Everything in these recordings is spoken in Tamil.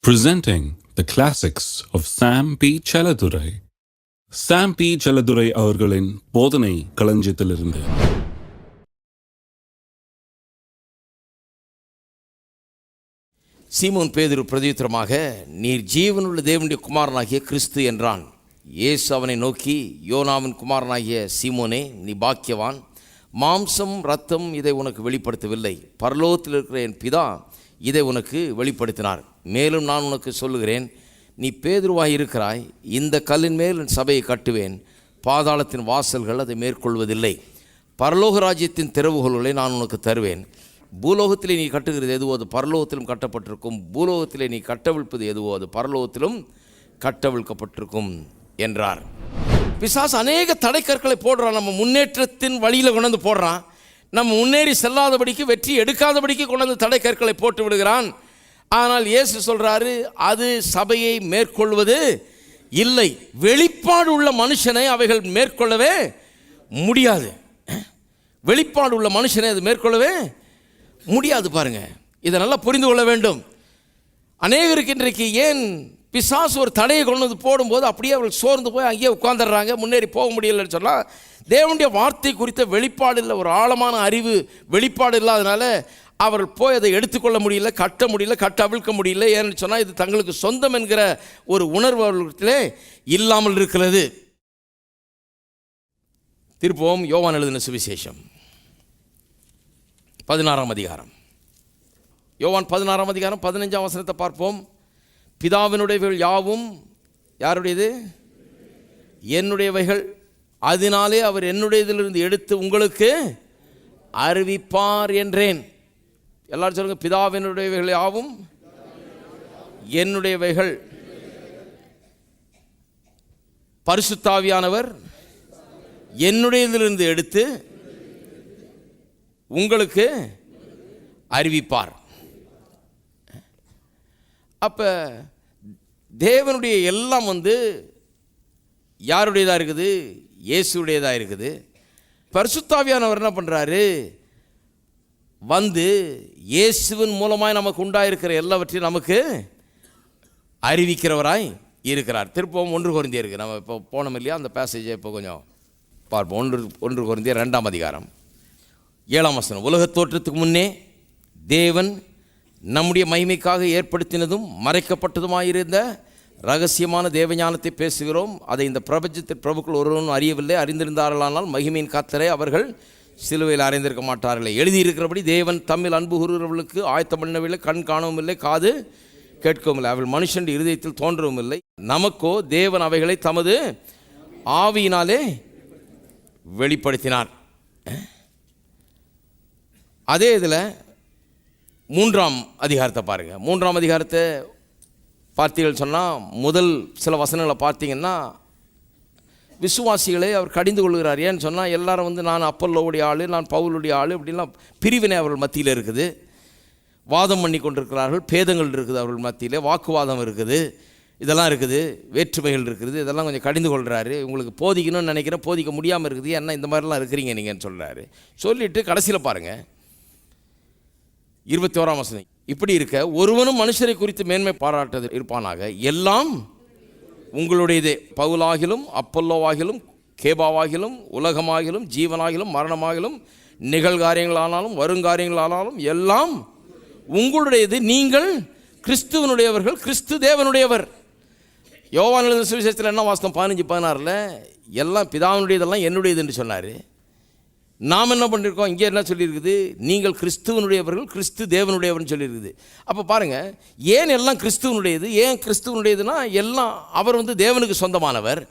Presenting the classics of Sam P. Chaladurai. Sam P. Chaladurai அவர்களின் போதனை களஞ்சியத்திலிருந்து. சீமோன் பேதுரு பிரதியுத்தரமாக, நீர் ஜீவனுள்ள தேவனுடைய குமாரனாகிய கிறிஸ்து என்றான். இயேசு அவனை நோக்கி, யோனாவின் குமாரனாகிய சீமோனே, நீ பாக்கியவான். மாம்சம் இரத்தம் இதை உனக்கு வெளிப்படுத்தவில்லை, பரலோகத்தில் இருக்கிற என் பிதா இதை உனக்கு வெளிப்படுத்தினார். மேலும் நான் உனக்கு சொல்லுகிறேன், நீ பேதுருவாய் இருக்கிறாய், இந்த கல்லின் மேல் என் சபையை கட்டுவேன், பாதாளத்தின் வாசல்கள் அதை மேற்கொள்வதில்லை. பரலோக ராஜ்யத்தின் திறவுகோல்களை நான் உனக்கு தருவேன். பூலோகத்திலே நீ கட்டுகிறது எதுவோ அது பரலோகத்திலும் கட்டப்பட்டிருக்கும், பூலோகத்திலே நீ கட்டவிழ்ப்பது எதுவோ அது பரலோகத்திலும் கட்டவிழ்க்கப்பட்டிருக்கும் என்றார். பிசாசு அநேக தடைக்கற்களை போடுறான், நம்ம முன்னேற்றத்தின் வழியில் கொண்டு வந்து போடுறான். நம்ம முன்னேறி செல்லாதபடிக்கு, வெற்றி எடுக்காதபடிக்கு கொண்டு வந்து தடைக்கற்களை போட்டு விடுகிறான். ஆனால் இயேசு சொல்கிறாரு, அது சபையை மேற்கொள்வது இல்லை. வெளிப்பாடு உள்ள மனுஷனை அவைகள் மேற்கொள்ளவே முடியாது. வெளிப்பாடு உள்ள மனுஷனை அது மேற்கொள்ளவே முடியாது. பாருங்க, இதை நல்லா புரிந்து கொள்ள வேண்டும். அநேகருக்கு இன்றைக்கு ஏன் பிசாசு ஒரு தடையை கொண்டு வந்து போடும்போது அப்படியே அவர்கள் சோர்ந்து போய் அங்கேயே உட்கார்ந்துடுறாங்க, முன்னேறி போக முடியலன்னு சொன்னால், தேவனுடைய வார்த்தை குறித்த வெளிப்பாடு இல்லை, ஒரு ஆழமான அறிவு வெளிப்பாடு இல்லாதனால அவர்கள் போய் அதை எடுத்துக்கொள்ள முடியல, கட்ட முடியல, அவிழ்க்க முடியல. ஏன்னு சொன்னால், இது தங்களுக்கு சொந்தம் என்கிற ஒரு உணர்வு அவர்களிடத்திலே இல்லாமல் இருக்கிறது. திருப்பவும் யோவான் எழுதின சுவிசேஷம் 16ஆம் அதிகாரம், யோவான் 16ஆம் அதிகாரம் 15ஆம் வசனத்தை பார்ப்போம். பிதாவினுடையவைகள் யாவும் யாருடையது? என்னுடையவைகள். அதனாலே அவர் என்னுடையதிலிருந்து எடுத்து உங்களுக்கு அறிவிப்பார் என்றேன். எல்லாரும் சொல்லுங்க, பிதாவினுடையவைகள் யாவும் என்னுடையவைகள். பரிசுத்தாவியானவர் என்னுடையதிலிருந்து எடுத்து உங்களுக்கு அறிவிப்பார். அப்போ தேவனுடைய எல்லாம் யாருடையதாக இருக்குது? இயேசுடையதாக இருக்குது. பரிசுத்தாவியானவர் என்ன பண்ணுறாரு? இயேசுவின் மூலமாய் நமக்கு உண்டாயிருக்கிற எல்லாவற்றையும் நமக்கு அறிவிக்கிறவராய் இருக்கிறார். திருப்பவும் 1 கொரிந்தியர் இருக்குது, நம்ம இப்போ போனோம் இல்லையா, அந்த பேசேஜை இப்போ கொஞ்சம் பார்ப்போம். 1 கொரிந்தியர் 2ஆம் அதிகாரம் 7ஆம் வசனம். உலகத் தோற்றத்துக்கு முன்னே தேவன் நம்முடைய மகிமைக்காக ஏற்படுத்தினதும் மறைக்கப்பட்டதுமாயிருந்த ரகசியமான தேவஞானத்தை பேசுகிறோம். அதை இந்த பிரபஞ்சத்தின் பிரபுக்கள் ஒருவனும் அறியவில்லை. அறிந்திருந்தார்களானால் மகிமையின் கர்த்தரை அவர்கள் சிலுவையில் அறைந்திருக்க மாட்டார்களே. எழுதியிருக்கிறபடி தேவன் தம்மில் அன்பு கூறுகிறவர்களுக்கு ஆயத்தம் பண்ணவில்லை, கண் காணவும் இல்லை, காது கேட்கவும் இல்லை, அவள் மனுஷன் இருதயத்தில் தோன்றவும் இல்லை. நமக்கோ தேவன் அவைகளை தமது ஆவியினாலே வெளிப்படுத்தினார். அதே இதில் 3ஆம் அதிகாரத்தை பாருங்கள். 3ஆம் அதிகாரத்தை பார்த்தீர்கள் சொன்னால், முதல் சில வசனங்களை பார்த்தீங்கன்னா, விசுவாசிகளை அவர் கடிந்து கொள்கிறார். ஏன்னு சொன்னால், எல்லாரும் நான் அப்பல்லோவுடைய ஆள், நான் பவுலுடைய ஆள், இப்படிலாம் பிரிவினை அவர்கள் மத்தியில் இருக்குது. வாதம் பண்ணி கொண்டிருக்கிறார்கள், பேதங்கள் இருக்குது அவர்கள் மத்தியில், வாக்குவாதம் இருக்குது, இதெல்லாம் இருக்குது, வேற்றுமைகள் இருக்குது. இதெல்லாம் கொஞ்சம் கடிந்து கொள்கிறாரு. உங்களுக்கு போதிக்கணும்னு நினைக்கிறேன், போதிக்க முடியாமல் இருக்குது, ஏன்னா இந்த மாதிரிலாம் இருக்கிறீங்க நீங்கன்னு சொல்கிறாரு. சொல்லிவிட்டு கடைசியில் பாருங்கள் 21ஆம் வசனம். இப்படி இருக்க ஒருவனும் மனுஷரை குறித்து மேன்மை பாராட்டது இருப்பானாக, எல்லாம் உங்களுடையதே. பவுலாகிலும் அப்பல்லோவாகிலும் கேபாவாகிலும் உலகமாகிலும் ஜீவனாகிலும் மரணமாகிலும் நிகழ்காரியங்களானாலும் வருங்காரியங்களானாலும் எல்லாம் உங்களுடையது. நீங்கள் கிறிஸ்துவனுடையவர்கள், கிறிஸ்து தேவனுடையவர். யோவான் எழுதின சுவிசேஷத்தில் என்ன வாசனம் 15-16 எல்லாம் பிதாவினுடையதெல்லாம் என்னுடையது என்று சொன்னார். நாம் என்ன பண்ணியிருக்கோம்? இங்கே என்ன சொல்லியிருக்குது? நீங்கள் கிறிஸ்துவனுடையவர்கள், கிறிஸ்து தேவனுடையவர்னு சொல்லியிருக்குது. அப்போ பாருங்கள், ஏன் எல்லாம் கிறிஸ்துவனுடையது? ஏன் கிறிஸ்துவனுடையதுன்னா, எல்லாம் அவர் தேவனுக்கு சொந்தமானவர்.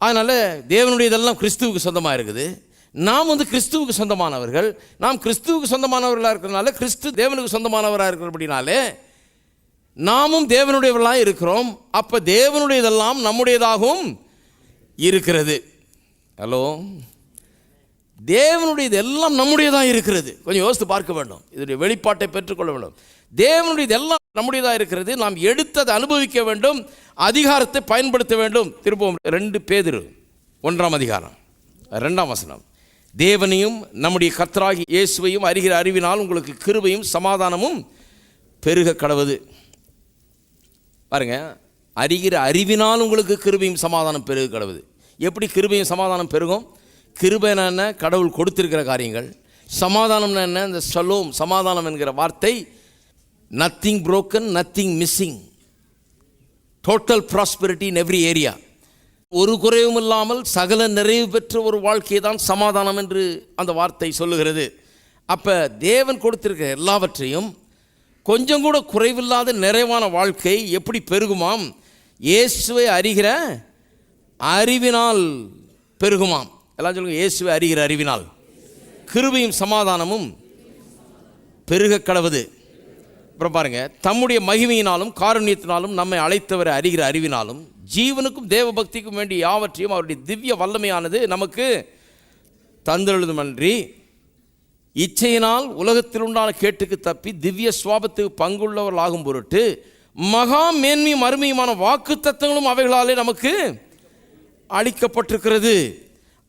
அதனால் தேவனுடையதெல்லாம் கிறிஸ்துவுக்கு சொந்தமாக இருக்குது. நாம் கிறிஸ்துவுக்கு சொந்தமானவர்கள். நாம் கிறிஸ்துவுக்கு சொந்தமானவர்களாக இருக்கிறதுனால, கிறிஸ்து தேவனுக்கு சொந்தமானவராக இருக்கிறபடினாலே நாமும் தேவனுடையவர்களாக இருக்கிறோம். அப்போ தேவனுடையதெல்லாம் நம்முடையதாகவும் இருக்கிறது. ஹலோ, தேவனுடையது எல்லாம் நம்முடையதாக இருக்கிறது. கொஞ்சம் யோசித்து பார்க்க வேண்டும், இதனுடைய வெளிப்பாட்டை பெற்றுக்கொள்ள வேண்டும். தேவனுடையது எல்லாம் நம்முடையதாக இருக்கிறது. நாம் எடுத்ததை அனுபவிக்க வேண்டும், அதிகாரத்தை பயன்படுத்த வேண்டும். திருப்பவும் 2 பேதுரு 1ஆம் அதிகாரம் 2ஆம் வசனம். தேவனையும் நம்முடைய கர்த்தராகிய இயேசுவையும் அறிகிற அறிவினால் உங்களுக்கு கிருபையும் சமாதானமும் பெருக கடவுது. பாருங்க, அறிகிற அறிவினால் உங்களுக்கு கிருபையும் சமாதானம் பெருக கடவுது. எப்படி கிருபையும் சமாதானம் பெருகும்? கிருபைனா என்ன? கடவுள் கொடுத்திருக்கிற காரியங்கள். சமாதானம்னா என்ன? இந்த ஷலோம், சமாதானம் என்கிற வார்த்தை nothing broken, nothing missing, total prosperity in every area. ஒரு குறைவும் இல்லாமல் சகல நிறைவு பெற்ற ஒரு வாழ்க்கையை தான் சமாதானம் என்று அந்த வார்த்தை சொல்லுகிறது. அப்போ தேவன் கொடுத்திருக்கிற எல்லாவற்றையும் கொஞ்சம் கூட குறைவில்லாத நிறைவான வாழ்க்கை எப்படி பெருகுமாம்? இயேசுவை அறிகிற அறிவினால் பெருகுமாம். எல்லாம் சொல்லுங்க, இயேசுவை அறிகிற அறிவினால் கிருபையும் சமாதானமும் பெருக கடவுது. அப்புறம் பாருங்க, தம்முடைய மகிமையினாலும் காருண்யத்தினாலும் நம்மை அழைத்தவரை அறிகிற அறிவினாலும் ஜீவனுக்கும் தேவ பக்திக்கும் வேண்டிய யாவற்றையும் அவருடைய திவ்ய வல்லமையானது நமக்கு தந்தெழுதுமன்றி இச்சையினால் உலகத்தில் உண்டான கேட்டுக்கு தப்பி திவ்ய சுவாபத்துக்கு பங்குள்ளவர்கள் ஆகும் பொருட்டு மகா மேன்மையும் அருமையுமான வாக்கு தத்தங்களும் அவைகளாலே நமக்கு அளிக்கப்பட்டிருக்கிறது.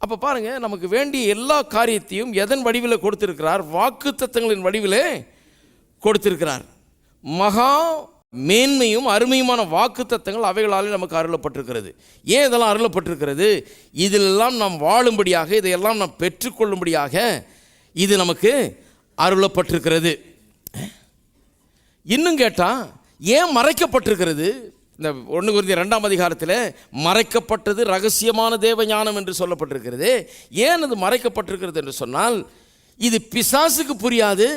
அப்போ பாருங்க, நமக்கு வேண்டிய எல்லா காரியத்தையும் எதன் வடிவில் கொடுத்திருக்கிறார்? வாக்கு தத்தங்களின் வடிவிலே கொடுத்திருக்கிறார். மகா மேன்மையும் அருமையுமான வாக்கு தத்தங்கள் அவைகளாலே நமக்கு அருளப்பட்டிருக்கிறது. ஏன் இதெல்லாம் அருளப்பட்டிருக்கிறது? இதிலெல்லாம் நாம் வாழும்படியாக, இதையெல்லாம் நாம் பெற்றுக்கொள்ளும்படியாக இது நமக்கு அருளப்பட்டிருக்கிறது. இன்னும் கேட்டால் ஏன் மறைக்கப்பட்டிருக்கிறது? இந்த 1 கொரிந்தியர் 2ஆம் அதிகாரத்தில் மறைக்கப்பட்டது ரகசியமான தேவ ஞானம் என்று சொல்லப்பட்டிருக்கிறது. ஏன் அது மறைக்கப்பட்டிருக்கிறது என்று சொன்னால், இது பிசாசுக்கு புரியாது,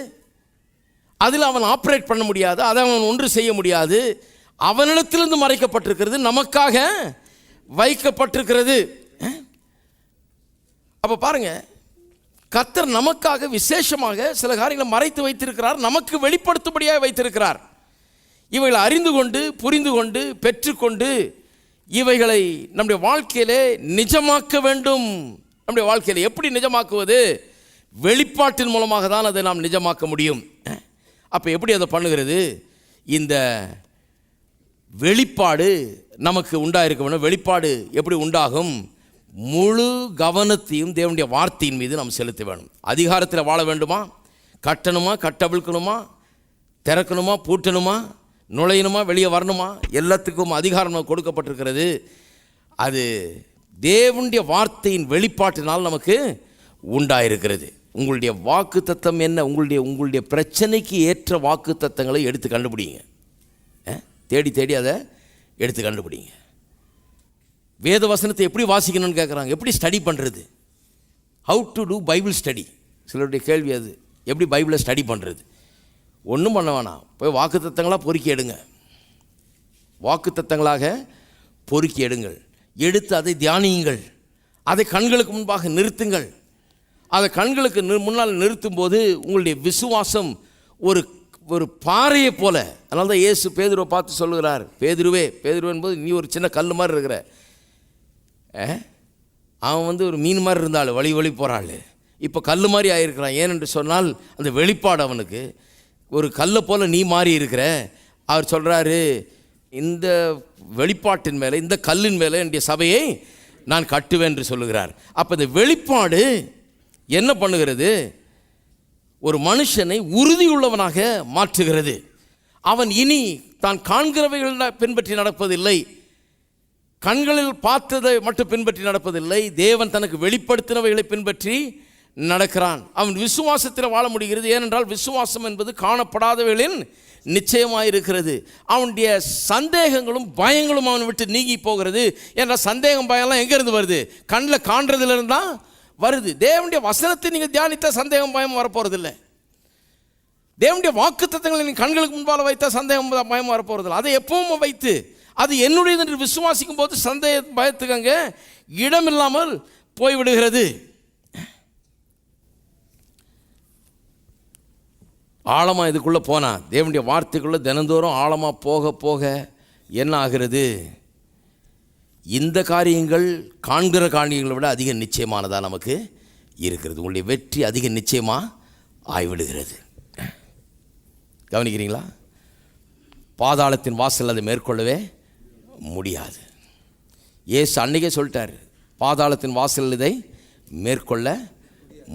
அதில் அவன் ஆப்ரேட் பண்ண முடியாது, அதை அவன் ஒன்று செய்ய முடியாது. அவனிடத்திலிருந்து மறைக்கப்பட்டிருக்கிறது, நமக்காக வைக்கப்பட்டிருக்கிறது. அப்போ பாருங்க, கர்த்தர் நமக்காக விசேஷமாக சில காரியங்களை மறைத்து வைத்திருக்கிறார், நமக்கு வெளிப்படுத்தும்படியாக வைத்திருக்கிறார். இவைகளை அறிந்து கொண்டு, புரிந்து கொண்டு, பெற்றுக்கொண்டு இவைகளை நம்முடைய வாழ்க்கையிலே நிஜமாக்க வேண்டும். நம்முடைய வாழ்க்கையில் எப்படி நிஜமாக்குவது? வெளிப்பாட்டின் மூலமாக தான் அதை நாம் நிஜமாக்க முடியும். அப்போ எப்படி அதை பண்ணுகிறது? இந்த வெளிப்பாடு நமக்கு உண்டாயிருக்க வேண்டும். வெளிப்பாடு எப்படி உண்டாகும்? முழு கவனத்தையும் தேவனுடைய வார்த்தையின் மீது நாம் செலுத்த வேணும். அதிகாரத்தில் வாழ வேண்டுமா? கட்டணுமா, கட்டவிழ்க்கணுமா, திறக்கணுமா, பூட்டணுமா, நுழையணுமா, வெளியே வரணுமா, எல்லாத்துக்கும் அதிகாரம் கொடுக்கப்பட்டிருக்கிறது. அது தேவனுடைய வார்த்தையின் வெளிப்பாட்டினால் நமக்கு உண்டாயிருக்கிறது. உங்களுடைய வாக்கு தத்தம் என்ன? உங்களுடைய பிரச்சனைக்கு ஏற்ற வாக்கு தத்தங்களை எடுத்து கண்டுபிடிங்க. தேடி தேடி அதை எடுத்து கண்டுபிடிங்க. வேத வசனத்தை எப்படி வாசிக்கணும்னு கேட்குறாங்க. எப்படி ஸ்டடி பண்ணுறது? How to do Bible study? சிலருடைய கேள்வி அது. எப்படி பைபிளை ஸ்டடி பண்ணுறது? ஒன்றும் பண்ண வேணாம், போய் வாக்கு தத்தங்களாக பொறுக்கி எடுங்க. வாக்கு தத்தங்களாக பொறுக்கி எடுங்கள். எடுத்து அதை தியானியுங்கள். அதை கண்களுக்கு முன்பாக நிறுத்துங்கள். அதை கண்களுக்கு முன்னால் நிறுத்தும் போது உங்களுடைய விசுவாசம் ஒரு பாறையை போல. அதனால தான் இயேசு பேதுருவை பார்த்து சொல்லுகிறார், பேதுருவே என்பது நீ ஒரு சின்ன கல் மாதிரி இருக்கிற. அவன் ஒரு மீன் மாதிரி இருந்தாள், வழி போகிறாள். இப்போ கல் மாதிரி ஆகிருக்கிறான். ஏனென்று சொன்னால் அந்த வெளிப்பாடு அவனுக்கு ஒரு கல்லை போல் நீ மாறி இருக்கிற. அவர் சொல்கிறாரு, இந்த வெளிப்பாட்டின் மேலே, இந்த கல்லின் மேலே என்னுடைய சபையை நான் கட்டுவேன் என்று சொல்லுகிறார். அப்போ இந்த வெளிப்பாடு என்ன பண்ணுகிறது? ஒரு மனுஷனை உறுதியுள்ளவனாக மாற்றுகிறது. அவன் இனி தான் காண்கிறவைகளை பின்பற்றி நடப்பதில்லை, கண்களில் பார்த்ததை மட்டும் பின்பற்றி நடப்பதில்லை, தேவன் தனக்கு வெளிப்படுத்தினவைகளை பின்பற்றி நடக்கிறான். அவன் விசுவாசத்தில் வாழ முடிகிறது. ஏனென்றால் விசுவாசம் என்பது காணப்படாதவைகளின் நிச்சயமாயிருக்கிறது. அவனுடைய சந்தேகங்களும் பயங்களும் அவனை விட்டு நீங்கி போகிறது. ஏன்னா சந்தேகம் பயம்லாம் எங்கேருந்து வருது? கண்ணில் காண்றதுலேருந்து தான் வருது. தேவனுடைய வசனத்தை நீங்கள் தியானித்தால் சந்தேகம் பயம் வரப்போகிறதில்லை. தேவனுடைய வாக்கு தத்தங்களை நீங்கள் கண்களுக்கு முன்பால் வைத்தால் சந்தேகம் பயம் வரப்போகிறதில்லை. அதை எப்பவும் வைத்து அது என்னுடையது என்று விசுவாசிக்கும் போது சந்தேக பயத்துக்கு அங்கே இடமில்லாமல் போய்விடுகிறது. ஆழமாக இதுக்குள்ளே போனால், தேவனுடைய வார்த்தைக்குள்ளே தினந்தோறும் ஆழமாக போக போக என்ன ஆகிறது? இந்த காரியங்கள் காண்கிற காரியங்களை விட அதிக நிச்சயமானதாக நமக்கு இருக்கிறது. உங்களுடைய வெற்றி அதிக நிச்சயமாக ஆய்விடுகிறது. கவனிக்கிறீங்களா? பாதாளத்தின் வாசல் அதை மேற்கொள்ளவே முடியாது. இயேசு அன்னைக்கே சொல்லிட்டார், பாதாளத்தின் வாசல் இதை மேற்கொள்ள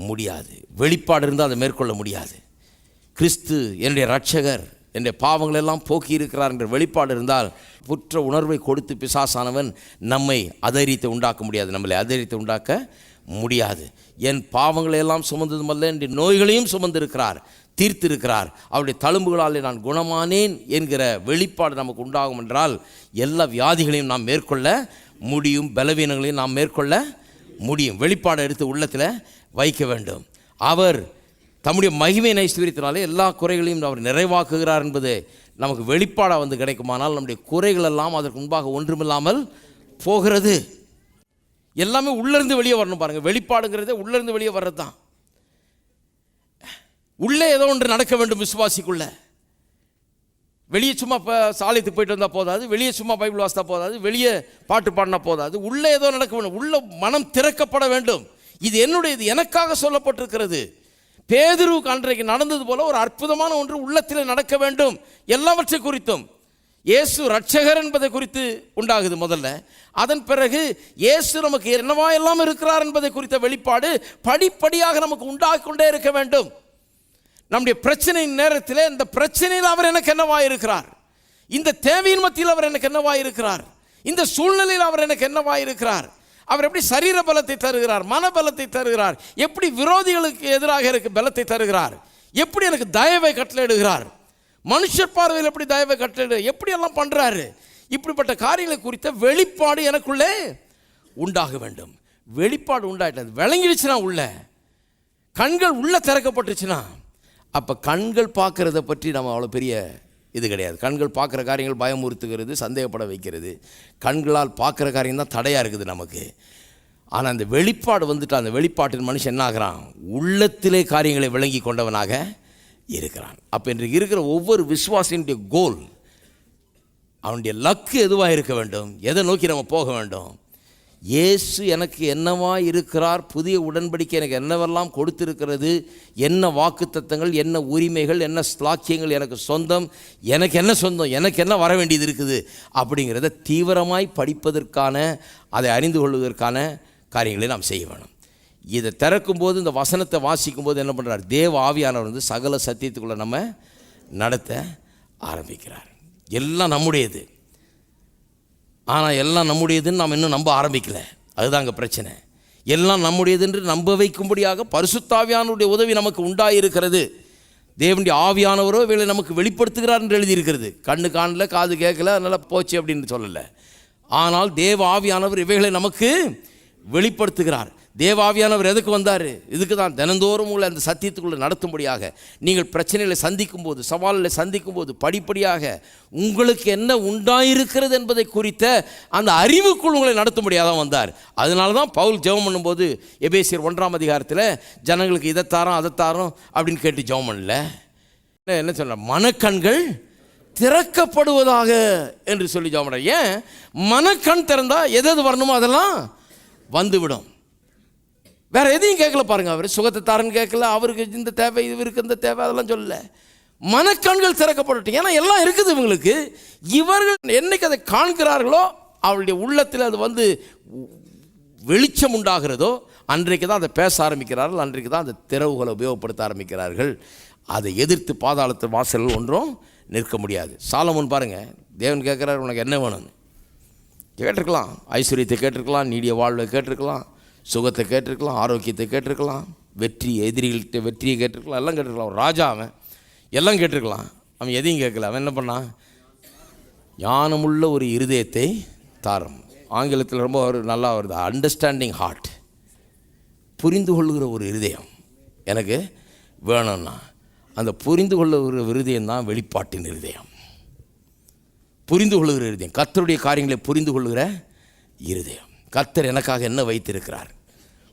முடியாது. வெளிப்பாடு இருந்தால் அதை மேற்கொள்ள முடியாது. கிறிஸ்து என்னுடைய இரட்சகர், என்னுடைய பாவங்கள் எல்லாம் போக்கி இருக்கிறார் என்ற வெளிப்பாடு இருந்தால் குற்ற உணர்வை கொடுத்து பிசாசானவன் நம்மை அதரித்து உண்டாக்க முடியாது, நம்மளை அதரித்து உண்டாக்க முடியாது. என் பாவங்களை எல்லாம் சுமந்ததுமல்ல, என் நோய்களையும் சுமந்திருக்கிறார், தீர்த்திருக்கிறார், அவருடைய தழும்புகளாலே நான் குணமானேன் என்கிற வெளிப்பாடு நமக்கு உண்டாகும் என்றால் எல்லா வியாதிகளையும் நாம் மேற்கொள்ள முடியும், பலவீனங்களையும் நாம் மேற்கொள்ள முடியும். வெளிப்பாடு எடுத்து உள்ளத்தில் வைக்க வேண்டும். அவர் தம்முடைய மகிமையின் ஐஸ்வரியத்தினாலே எல்லா குறைகளையும் அவர் நிறைவாக்குகிறார் என்பது நமக்கு வெளிப்பாடாக வந்து கிடைக்குமானால் நம்முடைய குறைகள் எல்லாம் அதற்கு முன்பாக ஒன்றுமில்லாமல் போகிறது. எல்லாமே உள்ளிருந்து வெளியே வரணும். பாருங்கள், வெளிப்பாடுங்கிறதே உள்ளிருந்து வெளியே வர்றது தான். உள்ளே ஏதோ ஒன்று நடக்க வேண்டும் விசுவாசிக்குள்ள. வெளியே சும்மா இப்போ சாலையத்துக்கு போயிட்டு வந்தால் போதாது, வெளியே சும்மா பைபிள் வாசித்தா போதாது, வெளியே பாட்டு பாடினா போதாது, உள்ளே ஏதோ நடக்க வேண்டும். உள்ள மனம் திறக்கப்பட வேண்டும். இது என்னுடையது, எனக்காக சொல்லப்பட்டிருக்கிறது. பேதுருவுக்கு அன்றைக்கு நடந்தது போல ஒரு அற்புதமான ஒன்று உள்ளத்தில் நடக்க வேண்டும். எல்லாவற்றை குறித்தும் இயேசு ரட்சகர் என்பதை குறித்து உண்டாகுது முதல்ல. அதன் பிறகு இயேசு நமக்கு என்னவா எல்லாம் இருக்கிறார் என்பதை குறித்த வெளிப்பாடு படிப்படியாக நமக்கு உண்டாகிக் கொண்டே இருக்க வேண்டும். நம்முடைய பிரச்சனையின் நேரத்தில் இந்த பிரச்சனையில் அவர் எனக்கு என்னவா இருக்கிறார், இந்த தேவையின் மத்தியில் அவர் எனக்கு என்னவா இருக்கிறார், இந்த சூழ்நிலையில் அவர் எனக்கு என்னவா இருக்கிறார், அவர் எப்படி சரீர பலத்தை தருகிறார், மன பலத்தை தருகிறார், எப்படி விரோதிகளுக்கு எதிராக எனக்கு பலத்தை தருகிறார், எப்படி எனக்கு தயவை கட்டளையிடுகிறார், மனுஷர் பார்வையில் எப்படி தயவை கட்டளை எப்படி எல்லாம் பண்ணுறாரு, இப்படிப்பட்ட காரியங்களை குறித்த வெளிப்பாடு எனக்குள்ளே உண்டாக வேண்டும். வெளிப்பாடு உண்டாயிட்டது, விளங்கிடுச்சுன்னா, உள்ள கண்கள் உள்ள திறக்கப்பட்டுச்சுன்னா, அப்போ கண்கள் பார்க்குறத பற்றி நம்ம அவ்வளோ பெரிய இது கிடையாது. கண்கள் பார்க்குற காரியங்கள் பயமுறுத்துகிறது, சந்தேகப்பட வைக்கிறது. கண்களால் பார்க்குற காரியம் தான் தடையாக இருக்குது நமக்கு. ஆனால் அந்த வெளிப்பாடு வந்துட்டு அந்த வெளிப்பாட்டின் மனுஷன் என்ன ஆகிறான், உள்ளத்திலே காரியங்களை விளங்கி கொண்டவனாக இருக்கிறான். அப்போ இன்றைக்கு இருக்கிற ஒவ்வொரு விசுவாசினுடைய கோல், அவனுடைய லக்கு எதுவாக இருக்க வேண்டும், எதை நோக்கி நம்ம போக வேண்டும். இயேசு எனக்கு என்னவா இருக்கிறார், புதிய உடன்படிக்கை எனக்கு என்னவெல்லாம் கொடுத்திருக்கிறது, என்ன வாக்குத்தத்தங்கள், என்ன உரிமைகள், என்ன ஸ்லாக்கியங்கள் எனக்கு சொந்தம், எனக்கு என்ன சொந்தம், எனக்கு என்ன வர வேண்டியது இருக்குது அப்படிங்கிறத தீவிரமாய் படிப்பதற்கான, அதை அறிந்து கொள்வதற்கான காரியங்களை நாம் செய்ய வேணும். இதை திறக்கும்போது, இந்த வசனத்தை வாசிக்கும்போது என்ன பண்ணுறார், தேவ ஆவியானவர் வந்து சகல சத்தியத்துக்குள்ளே நம்ம நடத்த ஆரம்பிக்கிறார். எல்லாம் நம்முடையது, ஆனால் எல்லாம் நம்முடையதுன்னு நாம் இன்னும் நம்ப ஆரம்பிக்கலை. அதுதான் அங்கே பிரச்சனை. எல்லாம் நம்முடையது என்று நம்ப வைக்கும்படியாக பரிசுத்த ஆவியானவருடைய உதவி நமக்கு உண்டாயிருக்கிறது. தேவனுடைய ஆவியானவரோ இவைகளை நமக்கு வெளிப்படுத்துகிறார் என்று எழுதியிருக்கிறது. கண்ணு காணல, காது கேட்கல, அதனால் போச்சு அப்படின்னு சொல்லலை. ஆனால் தேவ ஆவியானவர் இவைகளை நமக்கு வெளிப்படுத்துகிறார். தேவாவியானவர் எதுக்கு வந்தார், இதுக்கு தான். தினந்தோறும் உள்ள அந்த சத்தியத்துக்குள்ளே நடத்தும்படியாக, நீங்கள் பிரச்சனைகளை சந்திக்கும் போது, சவால்களை சந்திக்கும் போது படிப்படியாக உங்களுக்கு என்ன உண்டாயிருக்கிறது என்பதை குறித்த அந்த அறிவுக்குள் உங்களை நடத்தும்படியாக தான் வந்தார். அதனால தான் பவுல் ஜெபம் பண்ணும்போது எபேசியர் 1ஆம் அதிகாரத்தில் ஜனங்களுக்கு இதைத்தாரோம் அதைத்தாரோம் அப்படின்னு கேட்டு ஜெபம் பண்ணல. என்ன சொல்ற, மனக்கண்கள் திறக்கப்படுவதாக என்று சொல்லி ஜெபம் பண்ண. ஏன் மனக்கண் திறந்தால் எது வரணுமோ அதெல்லாம் வந்துவிடும். வேற எதையும் கேட்கல பாருங்க. அவர் சுகத்தை தாரன்னு கேட்கல, அவருக்கு இந்த தேவை, இவருக்கு இந்த தேவை, அதெல்லாம் சொல்லல. மனக்கண்கள் திறக்கப்படட்டும். ஏன்னா எல்லாம் இருக்குது இவங்களுக்கு. இவர்கள் என்னைக்கு அதை காண்கிறார்களோ, அவருடைய உள்ளத்தில் அது வந்து வெளிச்சம் உண்டாகிறதோ, அன்றைக்கு தான் அதை பேச ஆரம்பிக்கிறார்கள், அன்றைக்கு தான் அந்த திறவுகளை உபயோகப்படுத்த ஆரம்பிக்கிறார்கள். அதை எதிர்த்து பாதாளத்து வாசல்கள் ஒன்றும் நிற்க முடியாது. சாலமோன் பாருங்க, தேவன் கேட்குறாரு, உனக்கு என்ன வேணும்னு கேட்டிருக்கலாம். ஐஸ்வர்யத்தை கேட்டிருக்கலாம், நீடிய வாழ்வை கேட்டிருக்கலாம், சுகத்தை கேட்டிருக்கலாம், ஆரோக்கியத்தை கேட்டிருக்கலாம், வெற்றி, எதிரிகள்கிட்ட வெற்றியை கேட்டிருக்கலாம், எல்லாம் கேட்டிருக்கலாம். ஒரு ராஜா அவன், எல்லாம் கேட்டிருக்கலாம். அவன் எதையும் கேட்கல. அவன் என்ன பண்ணான், ஞானமுள்ள ஒரு இருதயத்தை தாரும். ஆங்கிலத்தில் ரொம்ப ஒரு நல்லா வருது, அண்டர்ஸ்டாண்டிங் ஹார்ட், புரிந்து கொள்ளுகிற ஒரு இருதயம் எனக்கு வேணும்னா, அந்த புரிந்து கொள்ளுகிற இருதயம் தான் வெளிப்பாட்டின் இருதயம். புரிந்து கொள்ளுகிற இருதயம், கர்த்தருடைய காரியங்களை புரிந்து கொள்ளுகிற இருதயம். கர்த்தர் எனக்காக என்ன வைத்திருக்கிறார்,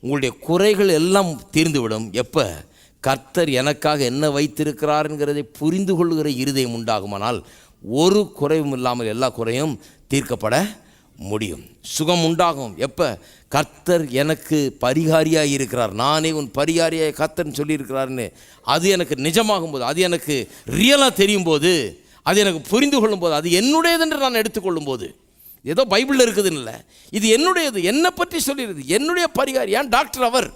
உங்களுடைய குறைகள் எல்லாம் தீர்ந்துவிடும் எப்போ கர்த்தர் எனக்காக என்ன வைத்திருக்கிறாருங்கிறதை புரிந்து கொள்ளுகிற இருதயம் உண்டாகுமானால் ஒரு குறைவும் இல்லாமல் எல்லா குறையும் தீர்க்கப்பட முடியும். சுகம் உண்டாகும் எப்போ கர்த்தர் எனக்கு பரிகாரியாக இருக்கிறார், நானே உன் பரிகாரியாக கர்த்தர்னு சொல்லியிருக்கிறாருன்னு அது எனக்கு நிஜமாகும் போது, அது எனக்கு ரியலாக தெரியும் போது, அது எனக்கு புரிந்து கொள்ளும் போது, அது என்னுடையது என்று நான் எடுத்துக்கொள்ளும் போது, ஏதோ பைபிளில் இருக்குதுன்னு இல்லை, இது என்னுடையது, என்னை பற்றி சொல்லிடுது, என்னுடைய பரிகாரி, ஏன் டாக்டர் அவர்,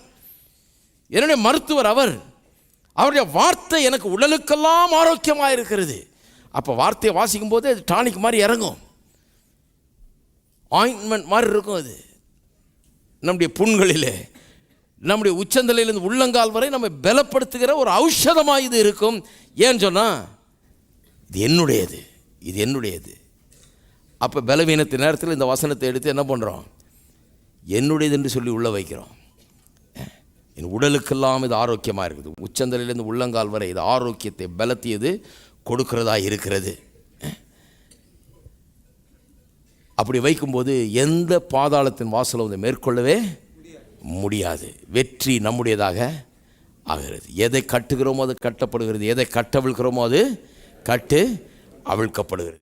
என்னுடைய மருத்துவர் அவர், அவருடைய வார்த்தை எனக்கு உடலுக்கெல்லாம் ஆரோக்கியமாக இருக்கிறது, அப்போ வார்த்தையை வாசிக்கும் போது அது டானிக் மாதிரி இறங்கும், ஆயின்மெண்ட் மாதிரி இருக்கும். அது நம்முடைய புண்களிலே, நம்முடைய உச்சந்தலையிலிருந்து உள்ளங்கால் வரை நம்ம பலப்படுத்துகிற ஒரு ஔஷதமாக இது இருக்கும். ஏன்னு சொன்னால் இது என்னுடையது, இது என்னுடையது. அப்போ பலவீனத்தின் நேரத்தில் இந்த வசனத்தை எடுத்து என்ன பண்ணுறோம்? என்னுடையது என்று சொல்லி உள்ளே வைக்கிறோம். என் உடலுக்கெல்லாம் இது ஆரோக்கியமாக இருக்குது. உச்சந்தலையிலிருந்து உள்ளங்கால் வரை இது ஆரோக்கியத்தை பலத்தியது கொடுக்கிறதா இருக்கிறது. அப்படி வைக்கும்போது எந்த பாதாளத்தின் வாசலும் அதை மேற்கொள்ளவே முடியாது. வெற்றி நம்முடையதாக ஆகிறது. எதை கட்டுகிறோமோ அது கட்டப்படுகிறது, எதை கட்டவிழ்கிறோமோ அது கட்டு அவிழ்க்கப்படுகிறது.